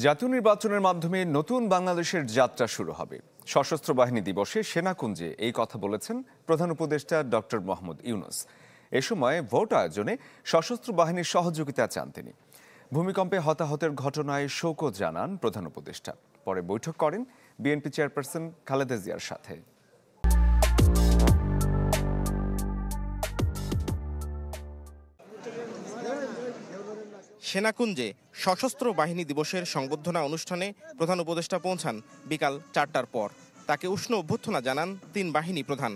জাতীয় নির্বাচনের মাধ্যমে নতুন বাংলাদেশের যাত্রা শুরু হবে। সশস্ত্র বাহিনী দিবসে সেনাকুঞ্জে এই কথা বলেছেন প্রধান উপদেষ্টা ডক্টর মোহাম্মদ ইউনূস। এ সময় ভোট আয়োজনে সশস্ত্র বাহিনীর সহযোগিতা চান তিনি। ভূমিকম্পে হতাহতের ঘটনায় শোকও জানান প্রধান উপদেষ্টা। পরে বৈঠক করেন বিএনপি চেয়ারপারসন খালেদা জিয়ার সাথে। সেনাকুঞ্জে সশস্ত্র বাহিনী দিবসের সংবর্ধনা অনুষ্ঠানে প্রধান উপদেষ্টা পৌঁছান বিকাল 4টার পর। তাকে উষ্ণ অভ্যর্থনা জানান তিন বাহিনী প্রধান।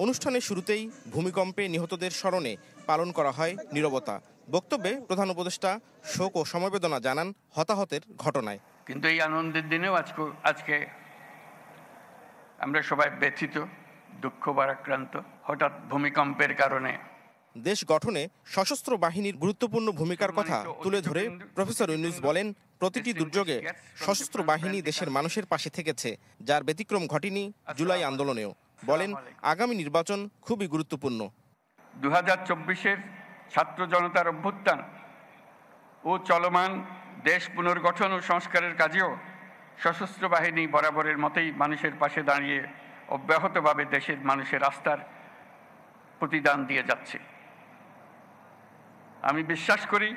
অনুষ্ঠানের শুরুতেই ভূমিকম্পে নিহতদের স্মরণে পালন করা হয় নীরবতা। বক্তব্যে প্রধান উপদেষ্টা শোক ও সমবেদনা জানান হতাহতের ঘটনায়। কিন্তু এই আনন্দের দিনেও আজকে আমরা সবাই ব্যথিত, দুঃখ ভারাক্রান্ত। হঠাৎ ভূমিকম্পের কারণে দেশ গঠনে সশস্ত্র বাহিনীর গুরুত্বপূর্ণ ভূমিকার কথা তুলে ধরে প্রফেসর ইউনূস বলেন, প্রতিটি দুর্যোগে সশস্ত্র বাহিনী দেশের মানুষের পাশে থেকেছে, যার ব্যতিক্রম ঘটেনি জুলাই আন্দোলনেও। বলেন, আগামী নির্বাচন খুবই গুরুত্বপূর্ণ। 2024-এর ছাত্র জনতার অভ্যুত্থান ও চলমান দেশ পুনর্গঠন ও সংস্কারের কাজেও সশস্ত্র বাহিনী বরাবরের মতোই মানুষের পাশে দাঁড়িয়ে অব্যাহতভাবে দেশের মানুষের আস্থার প্রতিদান দিয়ে যাচ্ছে। আমি বিশ্বাস করি,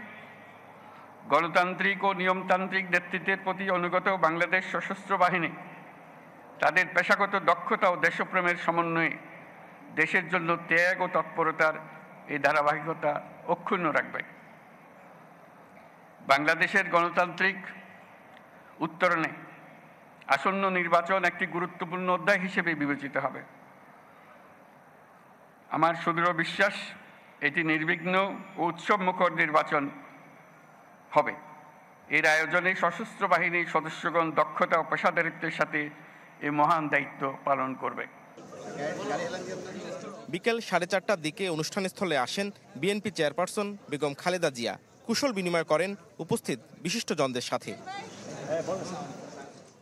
গণতান্ত্রিক ও নিয়মতান্ত্রিক নেতৃত্বের প্রতি অনুগত বাংলাদেশ সশস্ত্র বাহিনী তাদের পেশাগত দক্ষতা ও দেশপ্রেমের সমন্বয়ে দেশের জন্য ত্যাগ ও তৎপরতার এই ধারাবাহিকতা অক্ষুণ্ণ রাখবে। বাংলাদেশের গণতান্ত্রিক উত্তরণে আসন্ন নির্বাচন একটি গুরুত্বপূর্ণ অধ্যায় হিসেবে বিবেচিত হবে। আমার সুদৃঢ় বিশ্বাস, এটি নির্বিঘ্ন ও উৎসবমুখর নির্বাচন হবে। এর আয়োজনে সশস্ত্র বাহিনীর সদস্যগণ দক্ষতা ও পেশাদারিত্বের সাথে এই মহান দায়িত্ব পালন করবে। বিকেল 4:30টার দিকে অনুষ্ঠানস্থলে আসেন বিএনপি চেয়ারপারসন বেগম খালেদা জিয়া। কুশল বিনিময় করেন উপস্থিত বিশিষ্টজনদের সাথে।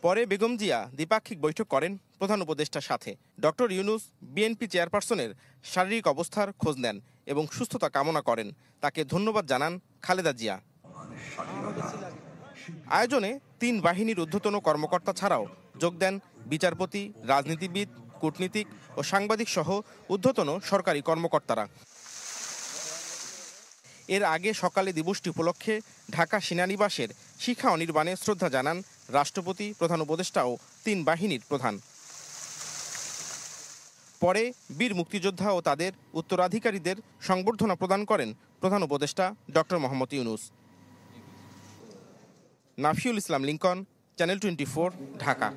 পরে বেগম জিয়া দ্বিপাক্ষিক বৈঠক করেন প্রধান উপদেষ্টার সাথে। ডক্টর ইউনূস বিএনপি চেয়ারপারসনের শারীরিক অবস্থার খোঁজ নেন এবং সুস্থতা কামনা করেন। তাকে ধন্যবাদ জানান খালেদা জিয়া। আয়োজনে তিন বাহিনীর ঊর্ধ্বতন কর্মকর্তা ছাড়াও যোগ দেন বিচারপতি, রাজনীতিবিদ, কূটনীতিক ও সাংবাদিক সহ ঊর্ধ্বতন সরকারি কর্মকর্তারা। এর আগে সকালে দিবসটি উপলক্ষে ঢাকা সেনানিবাসের শিখা অনির্বাণে শ্রদ্ধা জানান রাষ্ট্রপতি, প্রধান উপদেষ্টা ও তিন বাহিনীর প্রধান। পরে বীর মুক্তিযোদ্ধা ও তাদের উত্তরাধিকারীদের সংবর্ধনা প্রদান করেন প্রধান উপদেষ্টা ডক্টর মোহাম্মদ ইউনূস। নাফিউল ইসলাম লিংকন, চ্যানেল 24, ঢাকা।